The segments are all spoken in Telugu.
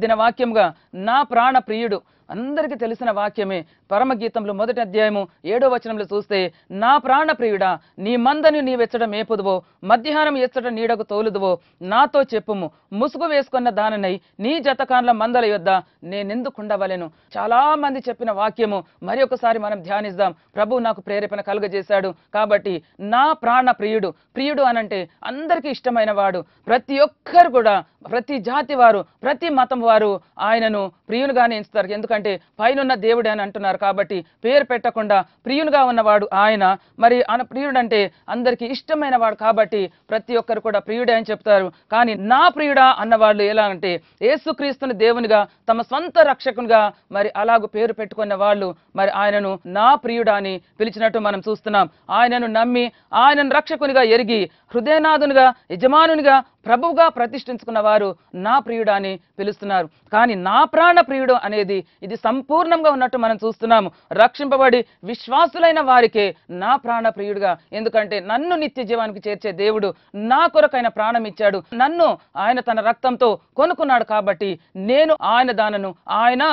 దిన వాక్యంగా నా ప్రాణ ప్రియుడు, అందరికీ తెలిసిన వాక్యమే. పరమగీతంలో 1వ అధ్యాయము 7వ వచనంలో చూస్తే, నా ప్రాణ ప్రియుడా, నీ మందని నీవెచ్చట మేపుదువో, మధ్యాహ్నం ఎచ్చట నీడకు తోలుదువో, నాతో చెప్పుము. ముసుగు వేసుకున్న దాననై నీ జతకాన్ల మందల యొద్ద నేనెందుకుండవలెను. చాలా మంది చెప్పిన వాక్యము మరి ఒకసారి మనం ధ్యానిద్దాం. ప్రభు నాకు ప్రేరేపణ కలుగజేశాడు. కాబట్టి నా ప్రాణ ప్రియుడు, ప్రియుడు అనంటే అందరికీ ఇష్టమైన వాడు. ప్రతి ఒక్కరు కూడా, ప్రతి జాతి వారు, ప్రతి మతం వారు ఆయనను ప్రియునిగానే ఎంచుతారు. ఎందుకంటే పైనున్న దేవుడే అని అంటున్నారు. కాబట్టి పేరు పెట్టకుండా ప్రియునిగా ఉన్నవాడు ఆయన. మరి ఆయన ప్రియుడంటే అందరికీ ఇష్టమైన వాడు కాబట్టి ప్రతి ఒక్కరు కూడా ప్రియుడే అని చెప్తారు. కానీ నా ప్రియుడా అన్నవాళ్ళు ఎలా అంటే, యేసుక్రీస్తుని దేవునిగా తమ సొంత రక్షకునిగా మరి అలాగూ పేరు పెట్టుకున్న వాళ్ళు మరి ఆయనను నా ప్రియుడా అని పిలిచినట్టు మనం చూస్తున్నాం. ఆయనను నమ్మి ఆయనను రక్షకునిగా ఎరిగి హృదయనాథునిగా, యజమానునిగా, ప్రభువుగా ప్రతిష్ఠించుకున్న వారు నా ప్రియుడా అని పిలుస్తున్నారు. కానీ నా ప్రాణ ప్రియుడు అనేది ఇది సంపూర్ణంగా ఉన్నట్టు మనం చూస్తున్నాము. రక్షింపబడి విశ్వాసులైన వారికే నా ప్రాణ ప్రియుడుగా. ఎందుకంటే నన్ను నిత్య జీవానికి చేర్చే దేవుడు నా కొరకైన ప్రాణం ఇచ్చాడు. నన్ను ఆయన తన రక్తంతో కొనుక్కున్నాడు. కాబట్టి నేను ఆయన దానను, ఆయన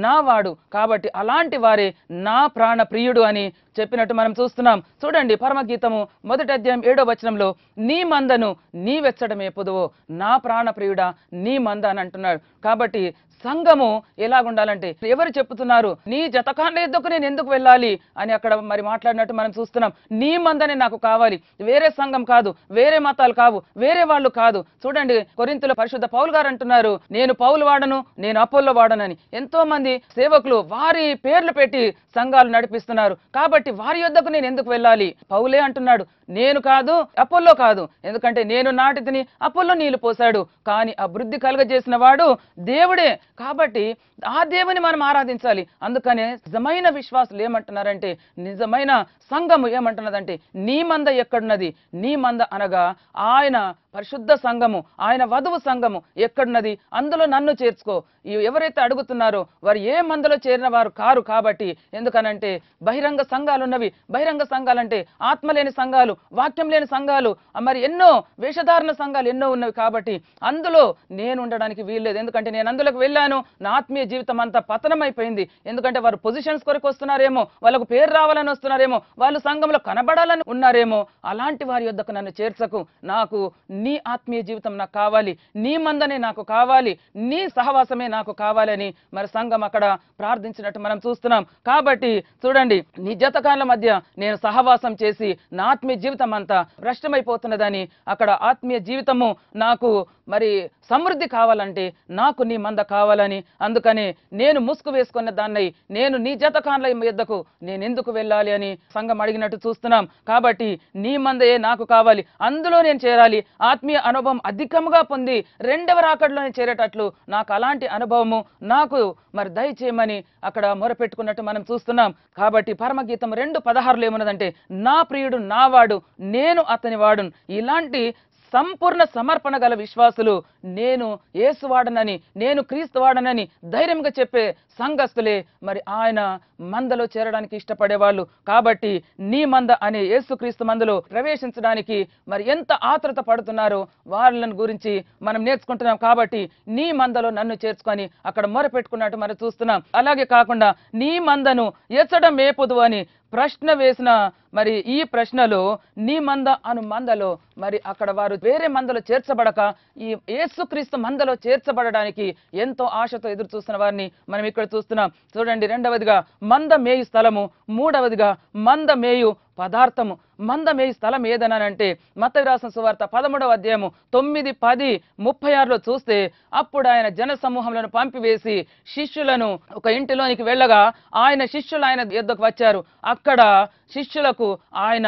నా వాడు. కాబట్టి అలాంటి వారే నా ప్రాణ ప్రియుడు అని చెప్పినట్టు మనం చూస్తున్నాం. చూడండి, పరమగీతము 1వ అధ్యాయం 7వ వచనంలో, నీ మందను నీవెచ్చట మేపుదువో, నా ప్రాణ ప్రియుడా నీ మంద అని అంటున్నాడు. కాబట్టి సంఘము ఎలాగుండాలంటే, ఎవరు చెప్తున్నారు నీ జతకాన్ల యొద్దకు నేను ఎందుకు వెళ్ళాలి అని అక్కడ మరి మాట్లాడినట్టు మనం చూస్తున్నాం. నీ మందనే నాకు కావాలి, వేరే సంఘం కాదు, వేరే మతాలు కావు, వేరే వాళ్ళు కాదు. చూడండి, కొరింథీయుల పరిశుద్ధ పౌలు గారు అంటున్నారు, నేను పౌలు వాడను, నేను అపోల్లో వాడనని. ఎంతో మంది సేవకులు వారి పేర్లు పెట్టి సంఘాలు నడిపిస్తున్నారు. కాబట్టి వారి యొద్దకు నేను ఎందుకు వెళ్ళాలి? పౌలే అంటున్నాడు, నేను కాదు, అపోల్లో కాదు. ఎందుకంటే నేను నాటితిని, అపోల్లో నీళ్లు పోశాడు, కానీ అభివృద్ధి కలుగజేసిన వాడు దేవుడే. కాబట్టి ఆ దేవుని మనం ఆరాధించాలి. అందుకనే నిజమైన విశ్వాసులు ఏమంటున్నారంటే, నిజమైన సంఘము ఏమంటున్నదంటే, నీ మంద ఎక్కడున్నది? నీ మంద అనగా ఆయన పరిశుద్ధ సంఘము, ఆయన వధువు సంఘము ఎక్కడున్నది? అందులో నన్ను చేర్చుకో. ఎవరైతే అడుగుతున్నారో వారు ఏ మందలో చేరిన వారు కారు. కాబట్టి ఎందుకనంటే బహిరంగ సంఘాలు ఉన్నవి. బహిరంగ సంఘాలంటే ఆత్మ లేని సంఘాలు, వాక్యం లేని సంఘాలు, మరి ఎన్నో వేషధారణ సంఘాలు ఎన్నో ఉన్నవి. కాబట్టి అందులో నేను ఉండడానికి వీల్లేదు. ఎందుకంటే నేను అందులోకి వెళ్ళాను, నా ఆత్మీయ జీవితం అంతా పతనమైపోయింది. ఎందుకంటే వారు పొజిషన్స్ కొరకు వస్తున్నారేమో, వాళ్ళకు పేరు రావాలని వస్తున్నారేమో, వాళ్ళు సంఘంలో కనబడాలని ఉన్నారేమో. అలాంటి వారి యొద్దకు నన్ను చేర్చకు. నాకు నీ ఆత్మీయ జీవితం నాకు కావాలి, నీ మందనే నాకు కావాలి, నీ సహవాసమే నాకు కావాలని మరి సంఘం అక్కడ ప్రార్థించినట్టు మనం చూస్తున్నాం. కాబట్టి చూడండి, నీ జతకాన్ల మధ్య నేను సహవాసం చేసి నా ఆత్మీయ జీవితం అంతా భ్రష్టమైపోతున్నదని, అక్కడ ఆత్మీయ జీవితము నాకు మరి సమృద్ధి కావాలంటే నాకు నీ మంద కావాలని, అందుకని నేను ముసుగు వేసుకున్న దాన్నై నేను నీ జతకాన్ల యొద్దకు నేను ఎందుకు వెళ్ళాలి అని సంఘం అడిగినట్టు చూస్తున్నాం. కాబట్టి నీ మందయే నాకు కావాలి, అందులో నేను చేరాలి. ఆత్మీయ అనుభవం అధికంగా పొంది రెండవ రాకడలోనే చేరేటట్లు నాకు అలాంటి అనుభవము నాకు మరి దయచేయమని అక్కడ మొరపెట్టుకున్నట్టు మనం చూస్తున్నాం. కాబట్టి పరమగీతం 2:16 ఏమన్నదంటే, నా ప్రియుడు నా వాడు, నేను అతని వాడును. ఇలాంటి సంపూర్ణ సమర్పణ గల విశ్వాసులు, నేను యేసు వాడనని, నేను క్రీస్తు వాడనని ధైర్యంగా చెప్పే సంఘస్థులే మరి ఆయన మందలో చేరడానికి ఇష్టపడేవాళ్ళు. కాబట్టి నీ మంద అనే యేసుక్రీస్తు మందలో ప్రవేశించడానికి మరి ఎంత ఆత్రుత పడుతున్నారో వాళ్ళని గురించి మనం నేర్చుకుంటున్నాం. కాబట్టి నీ మందలో నన్ను చేర్చుకొని అక్కడ మొరపెట్టుకున్నట్టు మనం చూస్తున్నాం. అలాగే కాకుండా నీ మందను ఎచ్చట మేపుదు అని ప్రశ్న వేసిన మరి ఈ ప్రశ్నలో నీ మంద అను మందలో మరి అక్కడ వారు వేరే మందలో చేర్చబడక ఈ యేసుక్రీస్తు మందలో చేర్చబడడానికి ఎంతో ఆశతో ఎదురు చూస్తున్న వారిని మనం ఇక్కడ చూస్తున్నాం. చూడండి, రెండవదిగా మంద మేయు స్థలము, మూడవదిగా మంద మేయు పదార్థము. మంద మేయు స్థలం ఏదనంటే మత్తయి రాసిన సువార్త 13వ అధ్యాయము 9, 10, 36లో చూస్తే, అప్పుడు ఆయన జన సమూహములను పంపివేసి శిష్యులను ఒక ఇంటిలోనికి వెళ్ళగా ఆయన శిష్యులు ఆయన యొద్దకు వచ్చారు. అక్కడ శిష్యులకు ఆయన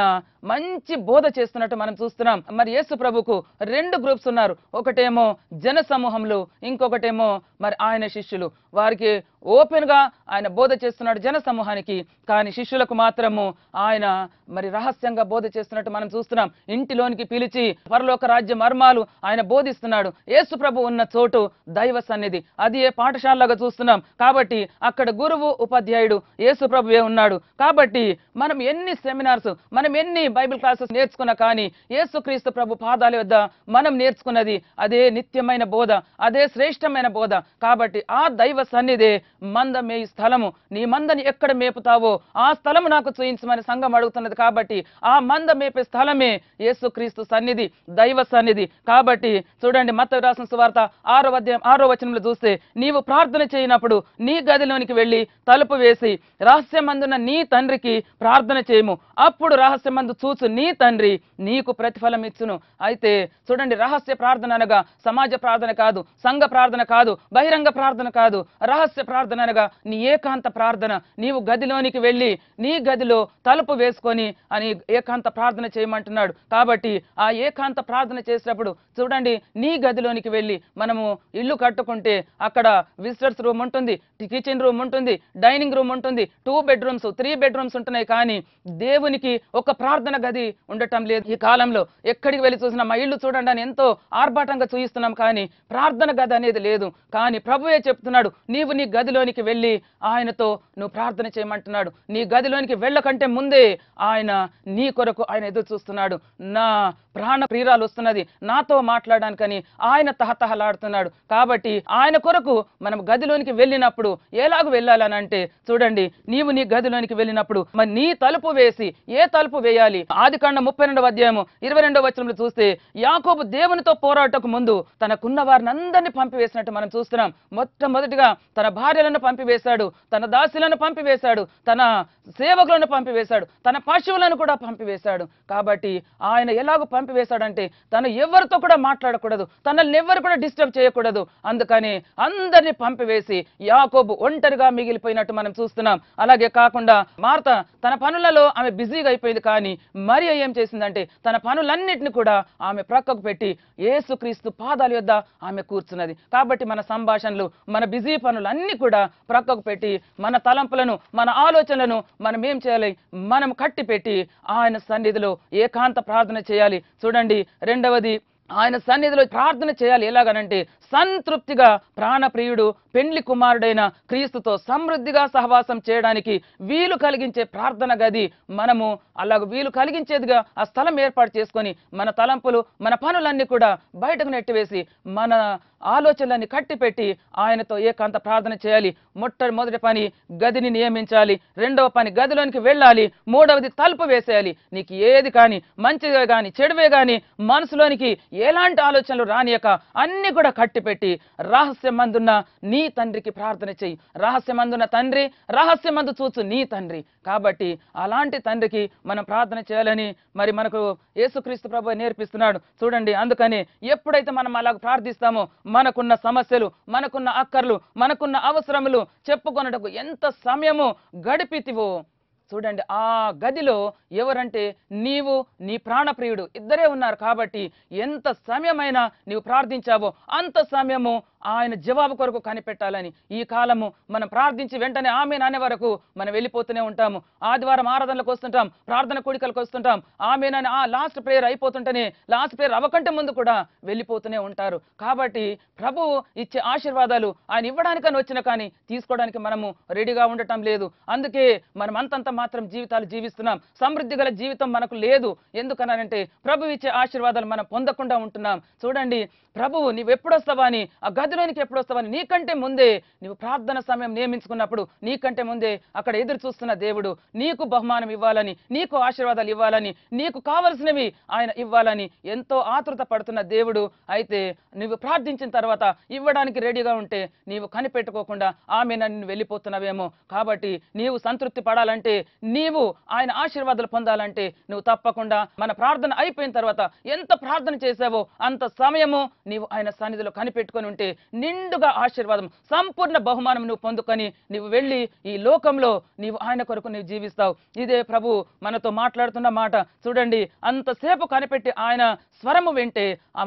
మంచి బోధ చేస్తున్నట్టు మనం చూస్తున్నాం. మరి యేసు ప్రభుకు 2 గ్రూప్స్ ఉన్నారు. ఒకటేమో జన సమూహంలో, ఇంకొకటేమో మరి ఆయన శిష్యులు. వారికి ఓపెన్ గా ఆయన బోధ చేస్తున్నాడు జన సమూహానికి, కానీ శిష్యులకు మాత్రము ఆయన మరి రహస్యంగా బోధ చేస్తున్నట్టు మనం చూస్తున్నాం. ఇంటిలోనికి పిలిచి పరలోక రాజ్య మర్మాలు ఆయన బోధిస్తున్నాడు. యేసు ప్రభు ఉన్న చోటు దైవ సన్నిధి, అది ఏ పాఠశాలగా చూస్తున్నాం. కాబట్టి అక్కడ గురువు ఉపాధ్యాయుడు యేసు ప్రభువే ఉన్నాడు. కాబట్టి మనం ఎన్ని సెమినార్స్, మనం ఎన్ని బైబిల్ క్లాసెస్ నేర్చుకున్నా కానీ యేసుక్రీస్తు ప్రభు పాదాల వద్ద మనం నేర్చుకున్నది అదే నిత్యమైన బోధ, అదే శ్రేష్టమైన బోధ. కాబట్టి ఆ దైవ సన్నిధే మంద మేయి స్థలము. నీ మందని ఎక్కడ మేపుతావో ఆ స్థలము నాకు చూయించమని సంఘం అడుగుతున్నది. కాబట్టి ఆ మంద మేపే స్థలమే యేసుక్రీస్తు సన్నిధి, దైవ సన్నిధి. కాబట్టి చూడండి, మత్తయి రాసిన సువార్త 6వ అధ్యాయం 6వ వచనంలో చూస్తే, నీవు ప్రార్థన చేయనప్పుడు నీ గదిలోనికి వెళ్ళి తలుపు వేసి రహస్యమందున నీ తండ్రికి ప్రార్థన చేయము, అప్పుడు రహస్యమందు చూచు నీ తండ్రి నీకు ప్రతిఫలం ఇచ్చును. అయితే చూడండి, రహస్య ప్రార్థన అనగా సమాజ ప్రార్థన కాదు, సంఘ ప్రార్థన కాదు, బహిరంగ ప్రార్థన కాదు. రహస్య ప్రార్థన అనగా నీ ఏకాంత ప్రార్థన. నీవు గదిలోనికి వెళ్ళి నీ గదిలో తలుపు వేసుకొని అని ఏకాంత ప్రార్థన చేయమంటున్నాడు. కాబట్టి ఆ ఏకాంత ప్రార్థన చేసినప్పుడు చూడండి, నీ గదిలోనికి వెళ్ళి మనము ఇల్లు కట్టుకుంటే అక్కడ విజిటర్స్ రూమ్ ఉంటుంది, కిచెన్ రూమ్ ఉంటుంది, డైనింగ్ రూమ్ ఉంటుంది, 2 బెడ్రూమ్స్ 3 బెడ్రూమ్స్ ఉంటున్నాయి. కానీ దేవునికి ఒక ప్రార్థన గది ఉండటం లేదు. ఈ కాలంలో ఎక్కడికి వెళ్ళి చూసినా మా ఇల్లు చూడండి అని ఎంతో ఆర్భాటంగా చూయిస్తున్నాం, కానీ ప్రార్థన గది అనేది లేదు. కానీ ప్రభువే చెప్తున్నాడు, నీవు నీ గదిలోనికి వెళ్ళి ఆయనతో నువ్వు ప్రార్థన చేయమంటున్నాడు. నీ గదిలోనికి వెళ్ళకంటే ముందే ఆయన నీ కొరకు ఆయన ఎదురు చూస్తున్నాడు. నా ప్రాణ ప్రియురాలు వస్తున్నది నాతో మాట్లాడడానికని ఆయన తహతహలాడుతున్నాడు. కాబట్టి ఆయన కొరకు మనం గదిలోనికి వెళ్ళినప్పుడు ఎలాగ వెళ్ళాలని అంటే చూడండి, నీవు నీ గదిలోనికి వెళ్ళినప్పుడు మరి నీ తలుపు వేసి, ఏ తలుపు వేయాలి? ఆదికాండం 32వ అధ్యాయము 22వ వచనంలో చూస్తే, యాకోబు దేవునితో పోరాటకు ముందు తనకున్న వారిని అందరినీ పంపివేసినట్టు మనం చూస్తున్నాం. మొట్టమొదటిగా తన భార్యలను పంపివేశాడు, తన దాసులను పంపివేశాడు, తన సేవకులను పంపివేశాడు, తన పశువులను కూడా పంపివేశాడు. కాబట్టి ఆయన ఎలాగో పంపివేశాడంటే తను ఎవరితో కూడా మాట్లాడకూడదు, తనల్ని ఎవరు కూడా డిస్టర్బ్ చేయకూడదు. అందుకని అందరినీ పంపివేసి యాకోబు ఒంటరిగా మిగిలిపోయినట్టు మనం చూస్తున్నాం. అలాగే కాకుండా మార్త తన పనులలో ఆమె బిజీగా అయిపోయింది. కానీ మరియ ఏం చేసిందంటే తన పనులన్నిటిని కూడా ఆమె ప్రక్కకు పెట్టి యేసుక్రీస్తు పాదాల యొద్ద ఆమె కూర్చున్నది. కాబట్టి మన సంభాషణలు, మన బిజీ పనులన్నీ కూడా ప్రక్కకు పెట్టి మన తలంపులను, మన ఆలోచనలను మనం ఏం చేయాలి? మనం కట్టి పెట్టి ఆయన సన్నిధిలో ఏకాంత ప్రార్థన చేయాలి. చూడండి, రెండవది ఆయన సన్నిధిలో ప్రార్థన చేయాలి. ఎలాగనంటే సంతృప్తిగా ప్రాణప్రియుడు పెండ్లి కుమారుడైన క్రీస్తుతో సమృద్ధిగా సహవాసం చేయడానికి వీలు కలిగించే ప్రార్థన గది మనము అలాగ వీలు కలిగించేదిగా ఆ స్థలం ఏర్పాటు చేసుకొని మన తలంపులు, మన పనులన్నీ కూడా బయటకు నెట్టివేసి మన ఆలోచనలన్నీ కట్టిపెట్టి ఆయనతో ఏకాంత ప్రార్థన చేయాలి. మొట్టమొదటి పని గదిని నియమించాలి. రెండవ పని గదిలోనికి వెళ్ళాలి. మూడవది తలుపు వేసేయాలి. నీకు ఏది కానీ, మంచిగా కానీ చెడువే కానీ మనసులోనికి ఎలాంటి ఆలోచనలు రానియక అన్ని కూడా కట్టిపెట్టి రహస్యమందున్న నీ తండ్రికి ప్రార్థన చెయ్యి. రహస్యమందున్న తండ్రి రహస్యమందు చూచు నీ తండ్రి. కాబట్టి అలాంటి తండ్రికి మనం ప్రార్థన చేయాలని మరి మనకు యేసుక్రీస్తు ప్రభువు నేర్పిస్తున్నాడు. చూడండి, అందుకని ఎప్పుడైతే మనం అలాగ ప్రార్థిస్తామో మనకున్న సమస్యలు, మనకున్న అక్కర్లు, మనకున్న అవసరములు చెప్పుకొనుటకు ఎంత సమయము గడిపితివో చూడండి. ఆ గదిలో ఎవరంటే నీవు, నీ ప్రాణప్రియుడు ఇద్దరే ఉన్నారు. కాబట్టి ఎంత సమయమైనా నీవు ప్రార్థించావో అంత సమయము ఆయన జవాబు కొరకు కనిపెట్టాలని. ఈ కాలము మనం ప్రార్థించి వెంటనే ఆమేన్ అనే వరకు మనం వెళ్ళిపోతూనే ఉంటాము. ఆదివారం ఆరాధనలకు వస్తుంటాం, ప్రార్థన కూడికలకు వస్తుంటాం, ఆమేన్ అని లాస్ట్ ప్రేయర్ అయిపోతుంటేనే, లాస్ట్ ప్రేయర్ అవ్వకంటే ముందు కూడా వెళ్ళిపోతూనే ఉంటారు. కాబట్టి ప్రభువు ఇచ్చే ఆశీర్వాదాలు ఆయన ఇవ్వడానికని వచ్చిన కానీ తీసుకోవడానికి మనము రెడీగా ఉండటం లేదు. అందుకే మనం అంతంత మాత్రం జీవితాలు జీవిస్తున్నాం. సమృద్ధి గల జీవితం మనకు లేదు. ఎందుకనంటే ప్రభు ఇచ్చే ఆశీర్వాదాలు మనం పొందకుండా ఉంటున్నాం. చూడండి, ప్రభువు నీవు ఎప్పుడు వస్తావా అని, ఆ గదిలోనికి ఎప్పుడు వస్తావని నీకంటే ముందే నీవు ప్రార్థన సమయం నియమించుకున్నప్పుడు నీకంటే ముందే అక్కడ ఎదురు చూస్తున్న దేవుడు నీకు బహుమానం ఇవ్వాలని, నీకు ఆశీర్వాదాలు ఇవ్వాలని, నీకు కావలసినవి ఆయన ఇవ్వాలని ఎంతో ఆతృత పడుతున్న దేవుడు. అయితే నువ్వు ప్రార్థించిన తర్వాత ఇవ్వడానికి రెడీగా ఉంటే నీవు కనిపెట్టుకోకుండా ఆమె నన్ను వెళ్ళిపోతున్నావేమో. కాబట్టి నీవు సంతృప్తి పడాలంటే, నీవు ఆయన ఆశీర్వాదాలు పొందాలంటే నువ్వు తప్పకుండా మన ప్రార్థన అయిపోయిన తర్వాత ఎంత ప్రార్థన చేసావో అంత సమయము నీవు ఆయన సన్నిధిలో కనిపెట్టుకొని ఉంటే నిండుగా ఆశీర్వాదం సంపూర్ణ బహుమానం నువ్వు పొందుకొని నువ్వు వెళ్ళి ఈ లోకంలో నీవు ఆయన కొరకు నీవు జీవిస్తావు. ఇదే ప్రభు మనతో మాట్లాడుతున్న మాట. చూడండి, అంతసేపు కనిపెట్టి ఆయన స్వరము వింటే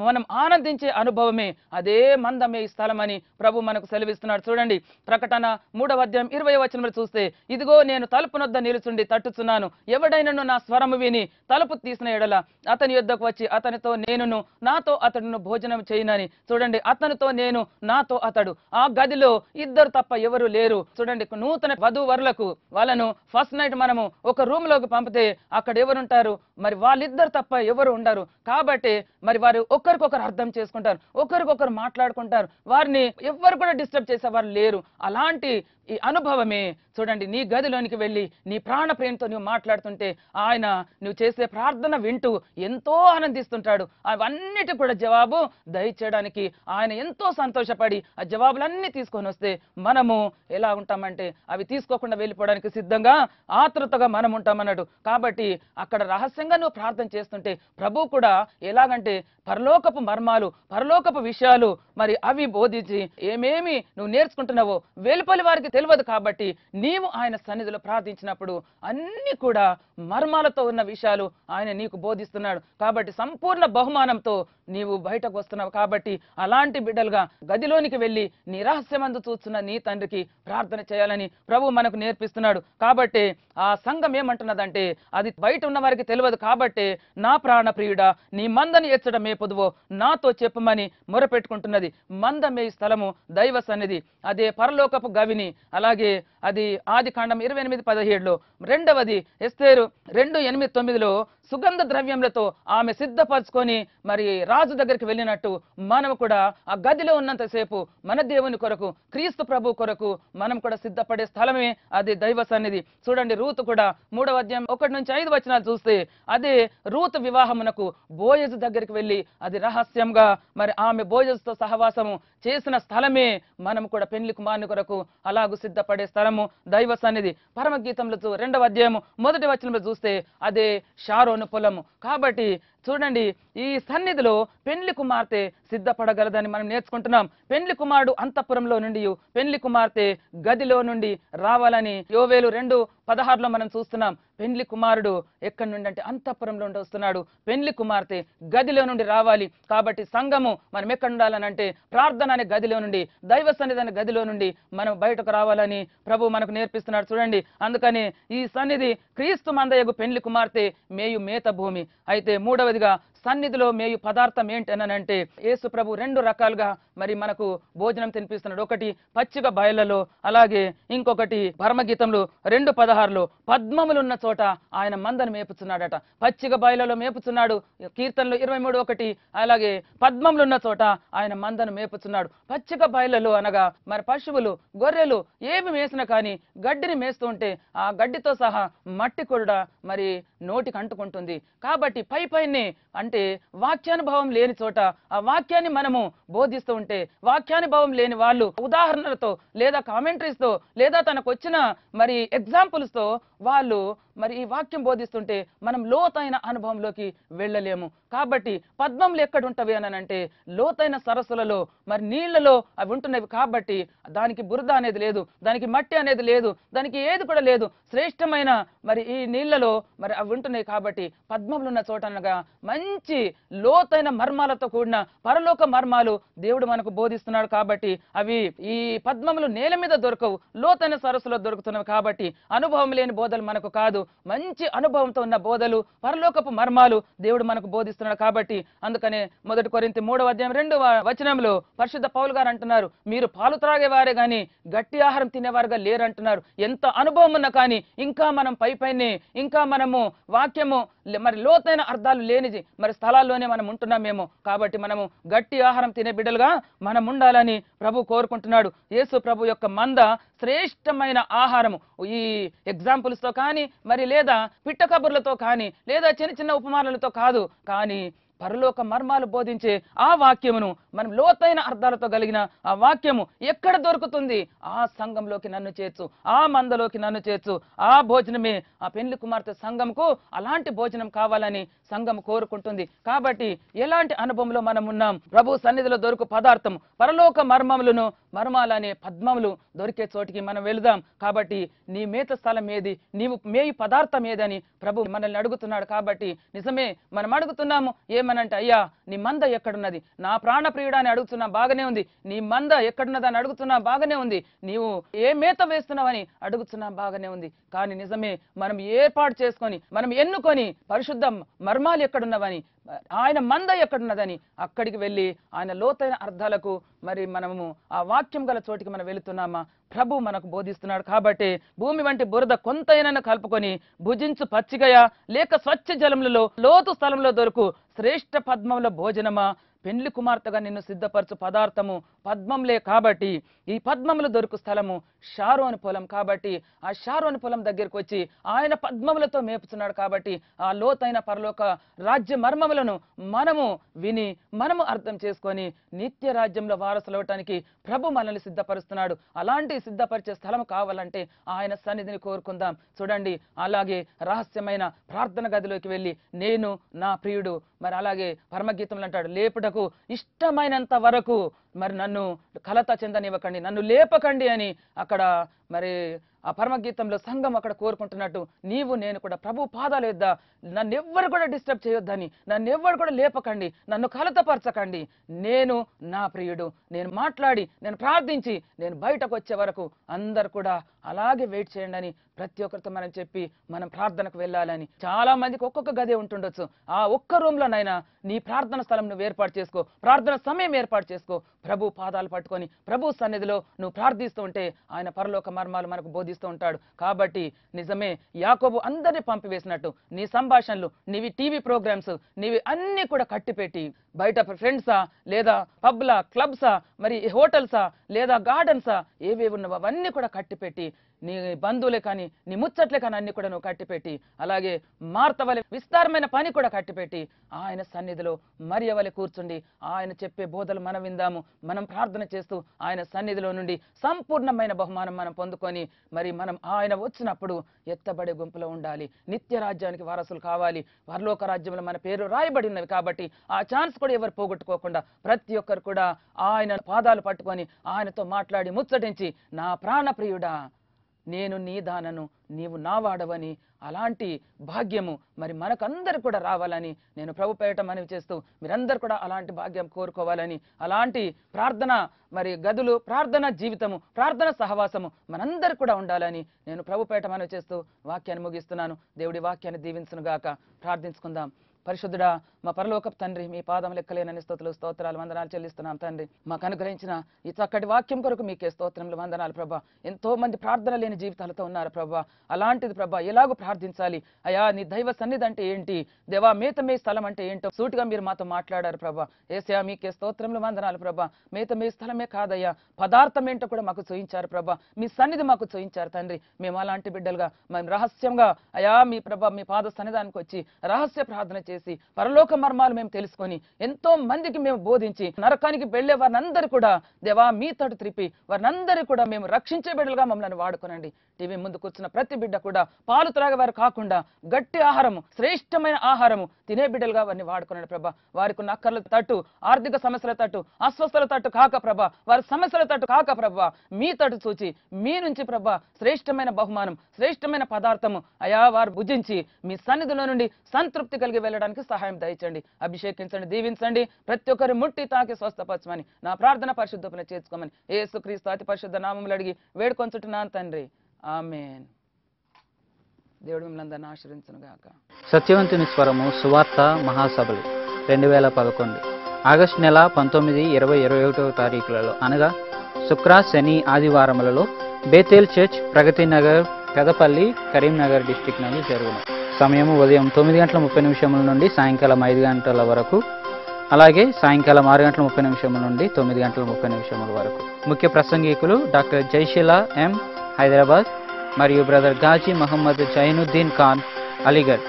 మనం ఆనందించే అనుభవమే అదే మందమే ఈ స్థలం అని ప్రభు మనకు సెలవిస్తున్నాడు. చూడండి, ప్రకటన 3వ అధ్యాయం 20వ వచనంలో చూస్తే, ఇదిగో నేను తలుపు నొద్ద నిలుచుండి తట్టుచున్నాను, ఎవడైనను నా స్వరము విని తలుపు తీసిన ఎడల అతని యొద్దకు వచ్చి అతనితో నేనును నాతో అతడును భోజనం చేయనని. చూడండి, అతనితో నేను నాతో అతడు. ఆ గదిలో ఇద్దరు తప్ప ఎవరు లేరు. చూడండి, నూతన వధూవరులకు వాళ్ళను ఫస్ట్ నైట్ మనము ఒక రూమ్ లోకి పంపితే అక్కడ ఎవరుంటారు? మరి వాళ్ళిద్దరు తప్ప ఎవరు ఉండరు. కాబట్టి మరి వారు ఒకరికొకరు అర్థం చేసుకుంటారు, ఒకరికొకరు మాట్లాడుకుంటారు, వారిని ఎవ్వరు కూడా డిస్టర్బ్ చేసేవారు లేరు. అలాంటి ఈ అనుభవమే చూడండి, నీ గదిలోనికి వెళ్ళి నీ ప్రాణ ప్రేమతో నువ్వు మాట్లాడుతుంటే ఆయన నువ్వు చేసే ప్రార్థన వింటూ ఎంతో ఆనందిస్తుంటాడు. అవన్నిటి కూడా జవాబు దయచేయడానికి ఆయన ఎంతో సంతోషపడి ఆ జవాబులన్నీ తీసుకొని వస్తే మనము ఎలా ఉంటామంటే అవి తీసుకోకుండా వెళ్ళిపోవడానికి సిద్ధంగా ఆతృతగా మనం ఉంటామన్నాడు. కాబట్టి అక్కడ రహస్యంగా నువ్వు ప్రార్థన చేస్తుంటే ప్రభు కూడా ఎలాగంటే పరలోకపు మర్మాలు, పరలోకపు విషయాలు మరి అవి బోధించి ఏమేమి నువ్వు నేర్చుకుంటున్నావో వెలుపలి వారికి తెలియదు. కాబట్టి నీవు ఆయన సన్నిధిలో ప్రార్థించినప్పుడు అన్ని కూడా మర్మాలతో ఉన్న విషయాలు ఆయన నీకు బోధిస్తున్నాడు. కాబట్టి సంపూర్ణ బహుమానంతో నీవు బయటకు వస్తున్నావు. కాబట్టి అలాంటి బిడ్డలుగా గదిలోనికి వెళ్ళి నీ రహస్యమందు చూస్తున్న నీ తండ్రికి ప్రార్థన చేయాలని ప్రభు మనకు నేర్పిస్తున్నాడు. కాబట్టి ఆ సంఘం ఏమంటున్నదంటే అది బయట ఉన్న వారికి తెలియదు. కాబట్టి నా ప్రాణ ప్రియుడా, నీ మందని ఎచ్చడం మేపొదువో నాతో చెప్పమని మొరపెట్టుకుంటున్నది. మందమే స్థలము దైవ సన్నిధి, అదే పరలోకపు గవిని. అలాగే అది ఆదికాండం 28:17లో. రెండవది ఎస్తేరు 2:8-9లో సుగంధ ద్రవ్యములతో ఆమె సిద్ధపరచుకొని మరి రాజు దగ్గరికి వెళ్ళినట్టు మనం కూడా ఆ గదిలో ఉన్నంతసేపు మన దేవుని కొరకు, క్రీస్తు ప్రభు కొరకు మనం కూడా సిద్ధపడే స్థలమే అది దైవ సన్నిధి. చూడండి, రూతు కూడా 3వ అధ్యాయం 1-5 వచనాలు చూస్తే అదే రూతు వివాహమునకు బోయజు దగ్గరికి వెళ్ళి అది రహస్యంగా మరి ఆమె బోయజుతో సహవాసము చేసిన స్థలమే మనం కూడా పెళ్లి కుమారుని కొరకు అలాగూ సిద్ధపడే స్థలము దైవ సన్నిధి. పరమగీతంలో 2వ అధ్యాయము 1వ వచనంలో చూస్తే అదే షారోను పొలము. కాబట్టి చూడండి, ఈ సన్నిధిలో పెండ్లి కుమార్తె సిద్ధపడగలదని మనం నేర్చుకుంటున్నాం. పెండ్లి కుమారుడు అంతఃపురంలో నుండి, పెండ్లి కుమార్తె గదిలో నుండి రావాలని యోవేలు 2:16లో మనం చూస్తున్నాం. పెండ్లి కుమారుడు ఎక్కడి నుండి అంటే అంతఃపురంలో నుండి వస్తున్నాడు, పెండ్లి కుమార్తె గదిలో నుండి రావాలి. కాబట్టి సంఘము మనం ఎక్కడ ఉండాలని అంటే ప్రార్థన అనే గదిలో నుండి, దైవ సన్నిధి అనే గదిలో నుండి మనం బయటకు రావాలని ప్రభు మనకు నేర్పిస్తున్నాడు. చూడండి, అందుకని ఈ సన్నిధి క్రీస్తు మందయగు పెండ్లి కుమార్తె మేయు మేత భూమి. అయితే మూడవదిగా సన్నిధిలో మేయు పదార్థం ఏంటనంటే యేసు ప్రభు 2 రకాలుగా మరి మనకు భోజనం తినిపిస్తున్నాడు. ఒకటి పచ్చిక బయళ్ళలో, అలాగే ఇంకొకటి పరమగీతంలో 2:16లో పద్మములున్న చోట ఆయన మందను మేపుచున్నాడట. పచ్చిక బయళ్ళలో మేపుచున్నాడు, కీర్తనలు 23:1. అలాగే పద్మములున్న చోట ఆయన మందను మేపుచున్నాడు. పచ్చిక బయళ్ళలో అనగా మరి పశువులు, గొర్రెలు ఏమి మేసినా కానీ గడ్డిని మేస్తూ ఉంటే ఆ గడ్డితో సహా మట్టి కూడా మరి నోటికి అంటుకుంటుంది. కాబట్టి పైనే అంటే వాక్యానుభవం లేని చోట ఆ వాక్యాన్ని మనము బోధిస్తూ ఉంటే, వాక్యానుభవం లేని వాళ్ళు ఉదాహరణలతో లేదా కామెంటరీస్తో లేదా తనకు వచ్చిన మరి ఎగ్జాంపుల్స్తో వాళ్ళు మరి ఈ వాక్యం బోధిస్తుంటే మనం లోతైన అనుభవంలోకి వెళ్ళలేము. కాబట్టి పద్మములు ఎక్కడ ఉంటవి అనంటే లోతైన సరస్సులలో మరి నీళ్లలో అవి ఉంటున్నవి. కాబట్టి దానికి బురద అనేది లేదు, దానికి మట్టి అనేది లేదు, దానికి ఏది కూడా లేదు. శ్రేష్టమైన మరి ఈ నీళ్లలో మరి అవి ఉంటున్నాయి. కాబట్టి పద్మములు ఉన్న చోట అనగా మంచి లోతైన మర్మాలతో కూడిన పరలోక మర్మాలు దేవుడు మనకు బోధిస్తున్నాడు. కాబట్టి అవి ఈ పద్మములు నేల మీద దొరకవు, లోతైన సరస్సులో దొరుకుతున్నవి. కాబట్టి అనుభవం లేని బోధలు మనకు కాదు, మంచి అనుభవంతో ఉన్న బోధలు, పరలోకపు మర్మాలు దేవుడు మనకు బోధిస్తున్నాడు. కాబట్టి అందుకనే 1 కొరింథీ 3వ అధ్యాయం 2వ వచనంలో పరిశుద్ధ పౌలు గారు అంటున్నారు, మీరు పాలు త్రాగేవారే గాని గట్టి ఆహారం తినేవారుగా లేరంటున్నారు. ఎంత అనుభవం ఉన్నా కానీ ఇంకా మనం పైనే ఇంకా మనము వాక్యము మరి లోతైన అర్థాలు లేనిది మరి స్థలాల్లోనే మనం ఉంటున్నామేమో. కాబట్టి మనము గట్టి ఆహారం తినే బిడ్డలుగా మనం ఉండాలని ప్రభు కోరుకుంటున్నాడు. యేసు ప్రభు యొక్క మంద శ్రేష్టమైన ఆహారము. ఈ ఎగ్జాంపుల్స్తో కానీ మరి లేదా పిట్ట కబుర్లతో కానీ లేదా చిన్న చిన్న ఉపమానాలతో కాదు, కానీ పరలోక మర్మాలు బోధించే ఆ వాక్యమును మనం లోతైన అర్థాలతో కలిగిన ఆ వాక్యము ఎక్కడ దొరుకుతుంది? ఆ సంఘంలోకి నన్ను చేర్చు, ఆ మందలోకి నన్ను చేర్చు. ఆ భోజనమే ఆ పెండ్లి కుమార్తె సంఘంకు అలాంటి భోజనం కావాలని సంఘం కోరుకుంటుంది. కాబట్టి ఎలాంటి అనుభవంలో మనం ఉన్నాం? ప్రభు సన్నిధిలో దొరుకు పదార్థము పరలోక మర్మాలనే పద్మములు దొరికే చోటికి మనం వెళుదాం. కాబట్టి నీ మేత స్థలం ఏది, నీవు మేయి పదార్థం ఏదని ప్రభు మనల్ని అడుగుతున్నాడు. కాబట్టి నిజమే మనం అడుగుతున్నాము ఏమనంటే, అయ్యా నీ మంద ఎక్కడున్నది? నా ప్రాణప్రియుడా అని అడుగుతున్నా, బాగానే ఉంది. నీ మంద ఎక్కడున్నది అని అడుగుతున్నా, బాగానే ఉంది. నీవు ఏ మేత వేస్తున్నావని అడుగుతున్నా, బాగానే ఉంది. కానీ నిజమే మనం ఏర్పాటు చేసుకొని మనం ఎన్నుకొని పరిశుద్ధ మర్మాలు ఎక్కడున్నవని, ఆయన మంద ఎక్కడున్నదని అక్కడికి వెళ్ళి ఆయన లోతైన అర్థాలకు మరి మనము ఆ వాక్యం గల చోటికి మనం వెళుతున్నామా? ప్రభు మనకు బోధిస్తున్నాడు. కాబట్టి భూమి వంటి బురద కొంతైనా కలుపుకొని భుజించు పచ్చిగయ లేక స్వచ్ఛ జలములలో లోతు స్థలంలో దొరుకు శ్రేష్ఠ పద్మముల భోజనమా? పెండ్లి కుమార్తెగా నిన్ను సిద్ధపరచు పదార్థము పద్మంలే. కాబట్టి ఈ పద్మములు దొరుకు స్థలము షారోను పొలం. కాబట్టి ఆ షారోను పొలం దగ్గరికి వచ్చి ఆయన పద్మములతో మేపుతున్నాడు. కాబట్టి ఆ లోతైన పరలోక రాజ్య మర్మములను మనము విని మనము అర్థం చేసుకొని నిత్య రాజ్యంలో వారసులవటానికి ప్రభు మనల్ని సిద్ధపరుస్తున్నాడు. అలాంటి సిద్ధపరిచే స్థలం కావాలంటే ఆయన సన్నిధిని కోరుకుందాం. చూడండి, అలాగే రహస్యమైన ప్రార్థన గదిలోకి వెళ్ళి నేను నా ప్రియుడు, మరి అలాగే పరమగీతంలో అంటాడు, లేపుటకు ఇష్టమైనంత వరకు మరి నన్ను కలత చెందనివ్వకండి, నన్ను లేపకండి అని అక్కడ మరి ఆ పరమగీతంలో సంఘం అక్కడ కోరుకుంటున్నట్టు నీవు నేను కూడా ప్రభు పాదాలు యొద్ద నన్ను ఎవ్వరు కూడా డిస్టర్బ్ చేయొద్దని, నన్ను ఎవ్వరు కూడా లేపకండి, నన్ను కలతపరచకండి, నేను నా ప్రియుడు, నేను మాట్లాడి నేను ప్రార్థించి నేను బయటకు వచ్చే వరకు అందరు కూడా అలాగే వెయిట్ చేయండి అని ప్రతి ఒక్కరితో మనం చెప్పి మనం ప్రార్థనకు వెళ్ళాలని. చాలా మందికి ఒక్కొక్క గదే ఉంటుండొచ్చు. ఆ ఒక్క రూమ్లోనైనా నీ ప్రార్థన స్థలం నువ్వు ఏర్పాటు చేసుకో, ప్రార్థన సమయం ఏర్పాటు చేసుకో. ప్రభు పాదాలు పట్టుకొని ప్రభు సన్నిధిలో నువ్వు ప్రార్థిస్తూ ఉంటే ఆయన పరలోక మర్మాలు మనకు బోధిస్తూ ఉంటాడు. కాబట్టి నిజమే యాకోబు అందరినీ పంపివేసినట్టు నీ సంభాషణలు, నీవి టీవీ ప్రోగ్రామ్స్, నీవి అన్ని కూడా కట్టిపెట్టి బయట ఫ్రెండ్సా లేదా పబ్లా క్లబ్సా మరి హోటల్సా లేదా గార్డెన్సా ఏవేవి ఉన్నావో అవన్నీ కూడా కట్టిపెట్టి నీ బంధువులే కానీ నీ ముచ్చట్లే కానీ అన్ని కూడా నువ్వు కట్టిపెట్టి అలాగే మార్తవలె విస్తారమైన పని కూడా కట్టిపెట్టి ఆయన సన్నిధిలో మరియవలె కూర్చుండి ఆయన చెప్పే బోధలు మనం విందాము. మనం ప్రార్థన చేస్తూ ఆయన సన్నిధిలో నుండి సంపూర్ణమైన బహుమానం మనం పొందుకొని మరి మనం ఆయన వచ్చినప్పుడు ఎత్తబడే గుంపులో ఉండాలి. నిత్య రాజ్యానికి వారసులు కావాలి. పరలోక రాజ్యంలో మన పేరు రాయబడి ఉన్నవి. కాబట్టి ఆ ఛాన్స్ కూడా ఎవరు పోగొట్టుకోకుండా ప్రతి ఒక్కరు కూడా ఆయన పాదాలు పట్టుకొని ఆయనతో మాట్లాడి ముచ్చటించి నా ప్రాణప్రియుడా నేను నీ దానను, నీవు నా వాడవని అలాంటి భాగ్యము మరి మనకందరు కూడా రావాలని నేను ప్రభు పేరిట మనవి చేస్తూ మీరందరూ కూడా అలాంటి భాగ్యం కోరుకోవాలని, అలాంటి ప్రార్థన మరి గదులు, ప్రార్థన జీవితము, ప్రార్థన సహవాసము మనందరూ కూడా ఉండాలని నేను ప్రభు పేరిట మనవి చేస్తూ వాక్యాన్ని ముగిస్తున్నాను. దేవుడి వాక్యాన్ని దీవించును గాక. ప్రార్థించుకుందాం. పరిశుద్ధుడా మా పరలోకపు తండ్రి, మీ పాదం లెక్కలేనని స్తోత్రాలు వందనాలు చెల్లిస్తున్నాం తండ్రి. మాకు అనుగ్రహించిన ఈ చక్కటి వాక్యం కొరకు మీకే స్తోత్రములు వందనాలు ప్రభా. ఎంతో మంది ప్రార్థన లేని జీవితాలతో ఉన్నారు ప్రభా. అలాంటిది ప్రభా ఎలాగో ప్రార్థించాలి అయా, నీ దైవ సన్నిధి అంటే ఏంటి, దేవా మేతమే స్థలం అంటే ఏంటో సూటిగా మీరు మాతో మాట్లాడారు ప్రభా. ఏసయా మీకే స్తోత్రములు వందనాలు ప్రభా. మేతమే స్థలమే కాదయ్యా, పదార్థం ఏంటో కూడా మాకు చూయించారు ప్రభా. మీ సన్నిధి మాకు చూయించారు తండ్రి. మేము అలాంటి బిడ్డలుగా మేము రహస్యంగా అయా మీ ప్రభా మీ పాద సన్నిధానికి వచ్చి రహస్య ప్రార్థన చేసి పరలోక మర్మాలు మేము తెలుసుకొని ఎంతో మందికి మేము బోధించి నరకానికి వెళ్లే వారినందరూ కూడా దేవా మీ తోటి త్రిప్పి వారినందరూ కూడా మేము రక్షించే బిడ్డలుగా మమ్మల్ని వాడుకోనండి. టీవీ ముందు కూర్చున్న ప్రతి బిడ్డ కూడా పాలు త్రాగేవారు కాకుండా గట్టి ఆహారము, శ్రేష్టమైన ఆహారము తినే బిడ్డలుగా వారిని వాడుకోనండి ప్రభా. వారికి ఉన్న అక్కర్ల తట్టు, ఆర్థిక సమస్యల తట్టు, అస్వస్థల తట్టు కాక ప్రభా, వారి సమస్యల తట్టు కాక ప్రభా, మీ తట్టు చూచి మీ నుంచి ప్రభా శ్రేష్టమైన బహుమానం, శ్రేష్టమైన పదార్థము అయా వారు భుజించి మీ సన్నిధిలో నుండి సంతృప్తి కలిగి వెళ్ళడానికి సహాయం దయచండి. అభిషేకించండి, దీవించండి. ప్రతి ఒక్కరు ముట్టి తాకి స్వస్థపరచమని నా ప్రార్థన పరిశుద్ధపన చేర్చుకోమని యేసుక్రీస్తు అతి పరిశుద్ధ నామములు అడిగి వేడుకొంచుంటున్నాను తండ్రి. ఆమేన్. దేవుడు మిమ్మల్ని అందరిని ఆశీర్వదించును గాక. సత్యవంతుని స్వరము సువార్త మహాసభలు 2011 ఆగస్టు నెల 19, 20, 21 తారీఖులలో అనగా శుక్ర, శని, ఆదివారములలో బేతేల్ చర్చ్, ప్రగతి నగర్, పెదపల్లి, కరీంనగర్ డిస్టిక్ నందు జరుగును. సమయము ఉదయం 9:30 నుండి సాయంకాలం 5 గంటల వరకు, అలాగే సాయంకాలం 6:30 నుండి 9:30 వరకు. ముఖ్య ప్రసంగికులు డాక్టర్ జైషిలా ఎం, హైదరాబాద్, మరియు బ్రదర్ గాజీ మహమ్మద్ జైనుద్దీన్ ఖాన్, అలీగఢ్.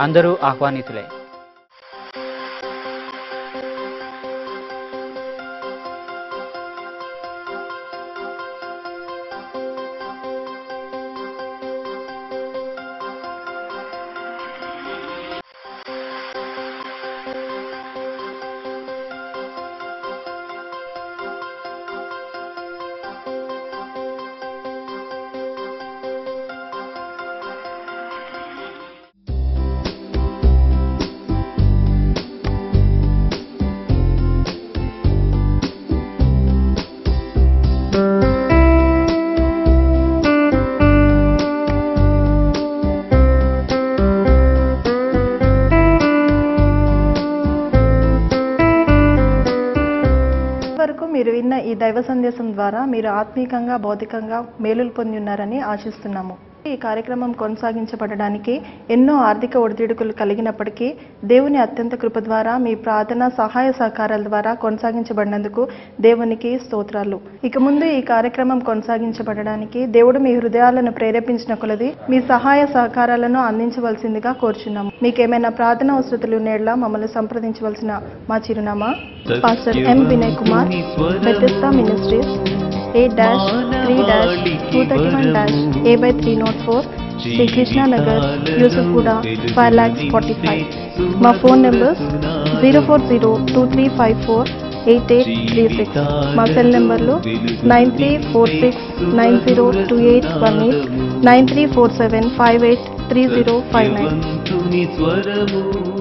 అందరూ ఆహ్వానితులే. దైవ సందేశం ద్వారా మీరు ఆత్మీకంగా భౌతికంగా మేలులు పొంది ఉన్నారని ఆశిస్తున్నాము. ఈ కార్యక్రమం కొనసాగించబడడానికి ఎన్నో ఆర్థిక ఒడిదుడుకులు కలిగినప్పటికీ దేవుని అత్యంత కృప ద్వారా మీ ప్రార్థన సహాయ సహకారాల ద్వారా కొనసాగించబడినందుకు దేవునికి స్తోత్రాలు. ఇక ముందు ఈ కార్యక్రమం కొనసాగించబడడానికి దేవుడు మీ హృదయాలను ప్రేరేపించిన కొలది మీ సహాయ సహకారాలను అందించవలసిందిగా కోరుచున్నాము. మీకేమైనా ప్రార్థన అవసరతలు నేడ్లా మమ్మల్ని సంప్రదించవలసిన మా చిరునామా pastor M Vinay Kumar, Bethesda ministries, 8-3-231-A/304, Shri Krishna Nagar, Yusufguda, 5,45,000. మా ఫోన్ నెంబర్స్ 04023548836. మా సెల్ నెంబర్లు 9346902818, 9347583059.